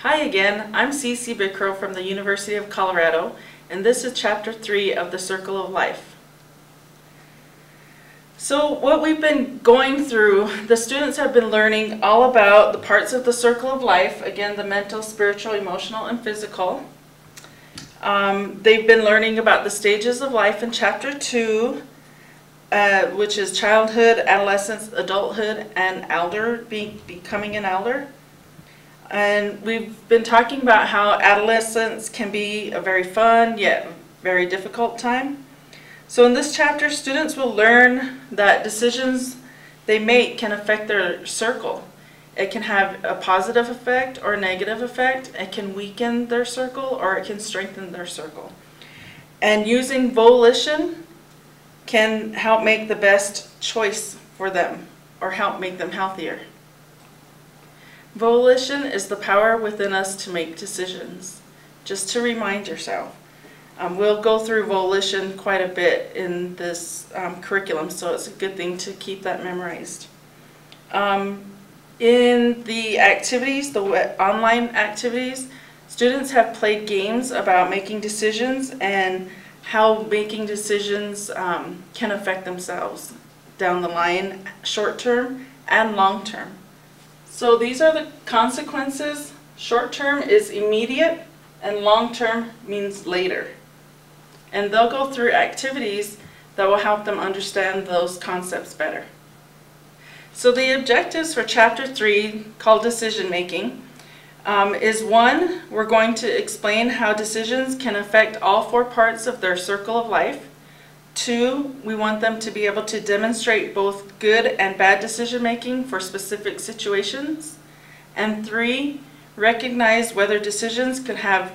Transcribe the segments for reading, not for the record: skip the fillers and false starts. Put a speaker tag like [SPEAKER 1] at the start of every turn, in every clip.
[SPEAKER 1] Hi again, I'm Cece Bickrow from the University of Colorado, and this is Chapter 3 of the Circle of Life. So what we've been going through, the students have been learning all about the parts of the Circle of Life, again the mental, spiritual, emotional, and physical. They've been learning about the stages of life in Chapter 2, which is childhood, adolescence, adulthood, and becoming an elder. And we've been talking about how adolescence can be a very fun yet very difficult time. So in this chapter, students will learn that decisions they make can affect their circle. It can have a positive effect or a negative effect. It can weaken their circle or it can strengthen their circle. And using volition can help make the best choice for them or help make them healthier. Volition is the power within us to make decisions. Just to remind yourself. We'll go through volition quite a bit in this curriculum, so it's a good thing to keep that memorized. In the activities, the online activities, students have played games about making decisions and how making decisions can affect themselves down the line, short term and long term. So these are the consequences. Short term is immediate and long term means later. And they'll go through activities that will help them understand those concepts better. So the objectives for Chapter 3, called Decision Making, is 1, we're going to explain how decisions can affect all 4 parts of their circle of life. 2, we want them to be able to demonstrate both good and bad decision making for specific situations. And 3, recognize whether decisions could have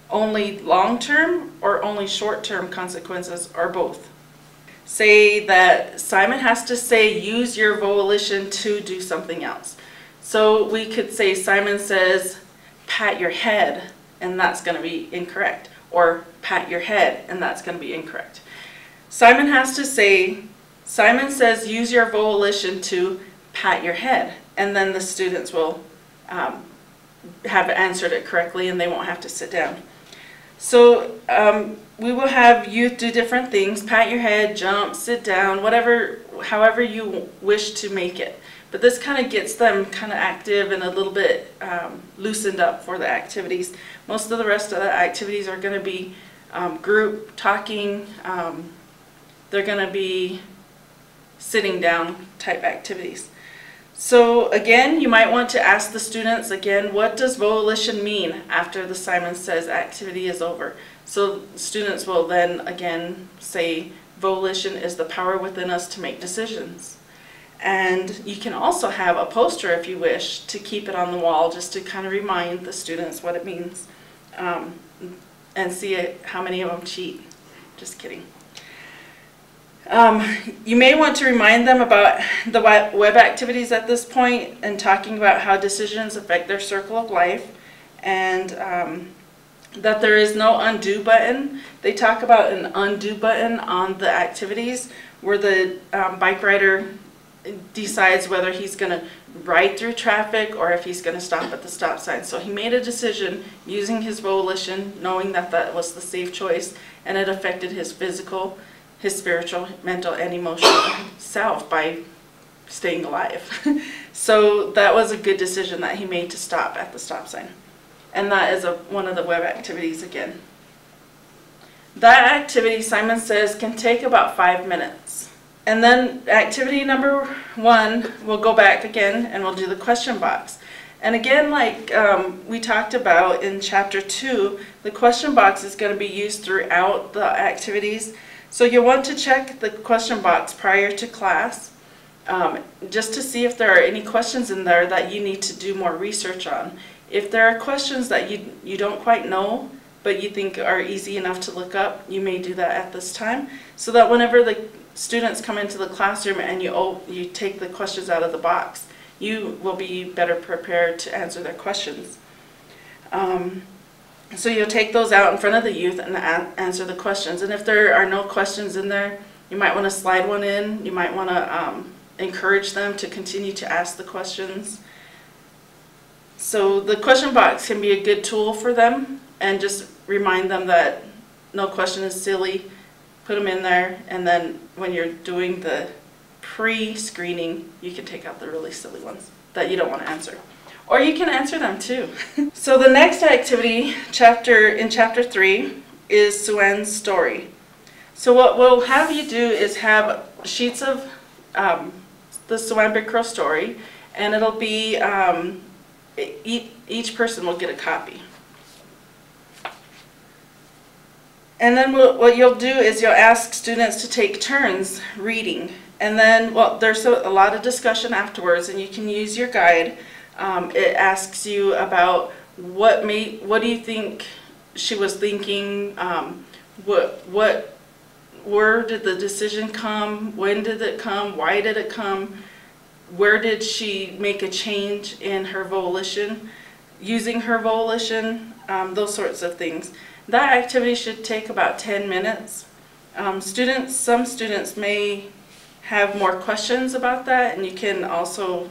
[SPEAKER 1] only long-term or only short-term consequences or both. Say that Simon has to say use your volition to do something else. So we could say Simon says pat your head and that's going to be incorrect, or pat your head and that's going to be incorrect. Simon has to say, Simon says use your volition to pat your head, and then the students will have answered it correctly and they won't have to sit down. So we will have youth do different things, pat your head, jump, sit down, whatever, however you wish to make it. But this kind of gets them kind of active and a little bit loosened up for the activities. Most of the rest of the activities are going to be group talking. They're going to be sitting down type activities. So again, you might want to ask the students again, what does volition mean after the Simon Says activity is over? So students will then again say volition is the power within us to make decisions. And you can also have a poster if you wish to keep it on the wall just to kind of remind the students what it means and see how many of them cheat. Just kidding. You may want to remind them about the web activities at this point and talking about how decisions affect their circle of life, and that there is no undo button. They talk about an undo button on the activities where the bike rider decides whether he's going to ride through traffic or if he's going to stop at the stop sign. So he made a decision using his volition, knowing that that was the safe choice, and it affected his physical, his spiritual, mental, and emotional self by staying alive. So that was a good decision that he made to stop at the stop sign. And that is one of the web activities again. That activity, Simon Says, can take about 5 minutes. And then activity number 1, we'll go back again and we'll do the question box. And again, like we talked about in Chapter 2, the question box is going to be used throughout the activities. So you'll want to check the question box prior to class just to see if there are any questions in there that you need to do more research on. If there are questions that you don't quite know but you think are easy enough to look up, you may do that at this time, so that whenever the students come into the classroom and you take the questions out of the box, you will be better prepared to answer their questions. So you'll take those out in front of the youth and answer the questions. And if there are no questions in there, you might want to slide one in. You might want to encourage them to continue to ask the questions. So the question box can be a good tool for them, and just remind them that no question is silly. Put them in there, and then when you're doing the pre-screening, you can take out the really silly ones that you don't want to answer. Or you can answer them too. So the next activity, in chapter 3, is Sue-Ann's story. So what we'll have you do is have sheets of the Sue-Ann Big Crow story, and it'll be, each person will get a copy. And then what you'll do is you'll ask students to take turns reading. And then, well, there's a lot of discussion afterwards, and you can use your guide. It asks you about what do you think she was thinking, where did the decision come, when did it come, why did it come, where did she make a change in her volition, using her volition, those sorts of things. That activity should take about 10 minutes. Some students may have more questions about that, and you can also,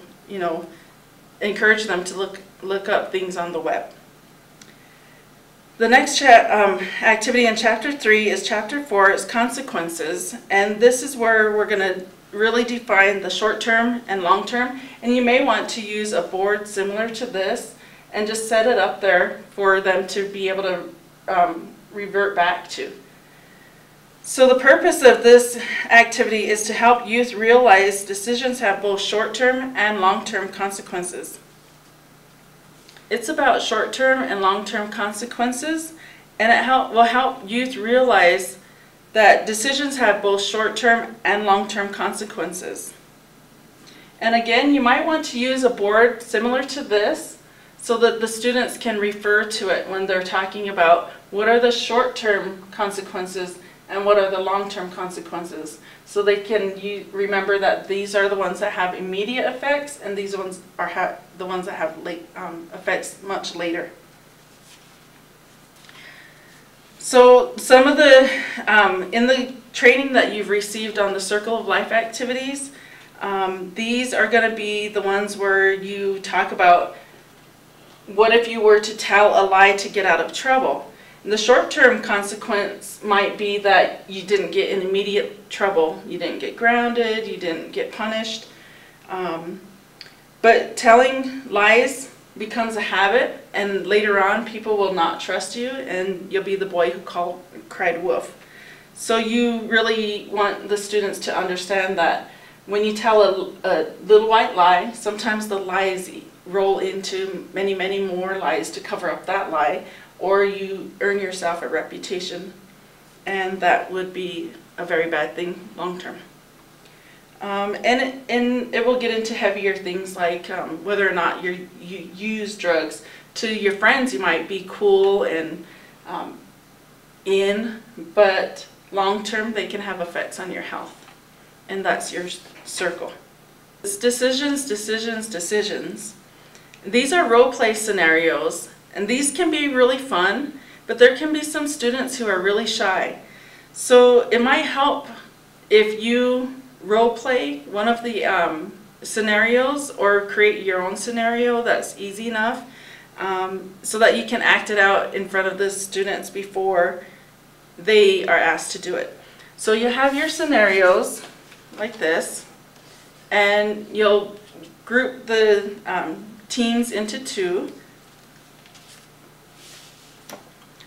[SPEAKER 1] encourage them to look up things on the web. The next activity in chapter 3 is chapter 4, is consequences, and this is where we're going to really define the short term and long term, and you may want to use a board similar to this and just set it up there for them to be able to revert back to. So the purpose of this activity is to help youth realize decisions have both short-term and long-term consequences. It's about short-term and long-term consequences, and it will help youth realize that decisions have both short-term and long-term consequences. And again, you might want to use a board similar to this so that the students can refer to it when they're talking about what are the short-term consequences and what are the long-term consequences. So they can remember that these are the ones that have immediate effects, and these ones are the ones that have effects much later. So some of the, in the training that you've received on the Circle of Life activities, these are going to be the ones where you talk about what if you were to tell a lie to get out of trouble. And the short-term consequence might be that you didn't get in immediate trouble. You didn't get grounded, you didn't get punished. But telling lies becomes a habit, and later on people will not trust you, and you'll be the boy who cried wolf. So you really want the students to understand that when you tell a little white lie, sometimes the lies roll into many, many more lies to cover up that lie, or you earn yourself a reputation, and that would be a very bad thing long term. And it will get into heavier things like whether or not you use drugs. To your friends, you might be cool and but long term they can have effects on your health, and that's your circle. It's decisions, decisions, decisions. These are role play scenarios, and these can be really fun, but there can be some students who are really shy. So it might help if you role play one of the scenarios, or create your own scenario that's easy enough, so that you can act it out in front of the students before they are asked to do it. So you have your scenarios like this, and you'll group the teams into two.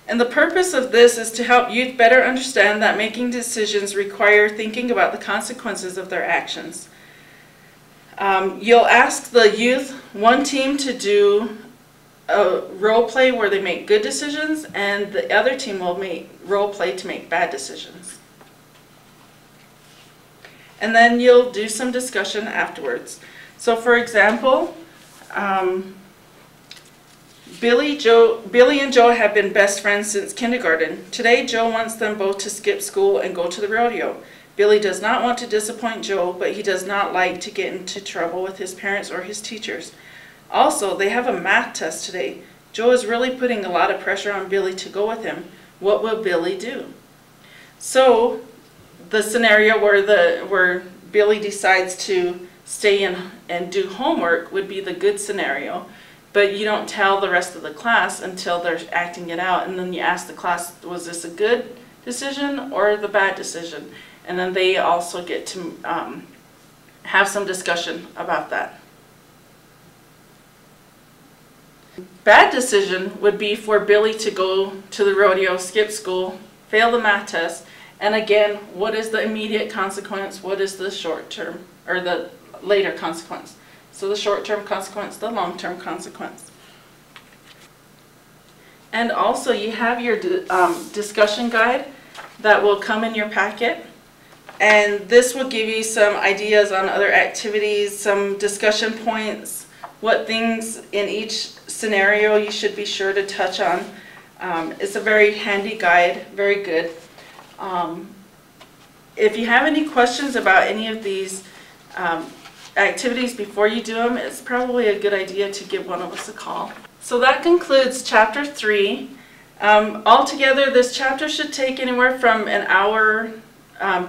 [SPEAKER 1] And the purpose of this is to help youth better understand that making decisions require thinking about the consequences of their actions. You'll ask the youth, one team to do a role play where they make good decisions, and the other team will role play to make bad decisions. And then you'll do some discussion afterwards. So for example, Billy and Joe have been best friends since kindergarten. Today, Joe wants them both to skip school and go to the rodeo. Billy does not want to disappoint Joe, but he does not like to get into trouble with his parents or his teachers. Also, they have a math test today. Joe is really putting a lot of pressure on Billy to go with him. What will Billy do? So, the scenario where Billy decides to stay in and do homework would be the good scenario. but you don't tell the rest of the class until they're acting it out, and then you ask the class, was this a good decision or the bad decision? And then they also get to have some discussion about that. Bad decision would be for Billy to go to the rodeo, skip school, fail the math test, and again, what is the immediate consequence? What is the short term, or the later consequence? So the short-term consequence, the long-term consequence. And also you have your discussion guide that will come in your packet. And this will give you some ideas on other activities, some discussion points, what things in each scenario you should be sure to touch on. It's a very handy guide, very good. If you have any questions about any of these activities before you do them, it's probably a good idea to give one of us a call. So that concludes chapter 3. Altogether, this chapter should take anywhere from an hour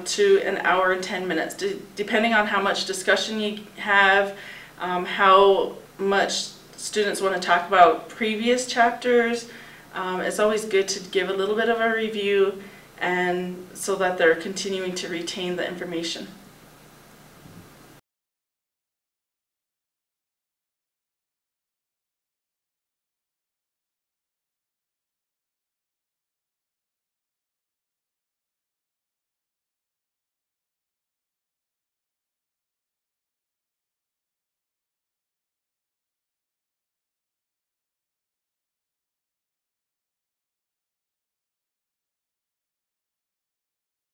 [SPEAKER 1] to an hour and 10 minutes, depending on how much discussion you have, how much students want to talk about previous chapters. It's always good to give a little bit of a review, and so that they're continuing to retain the information.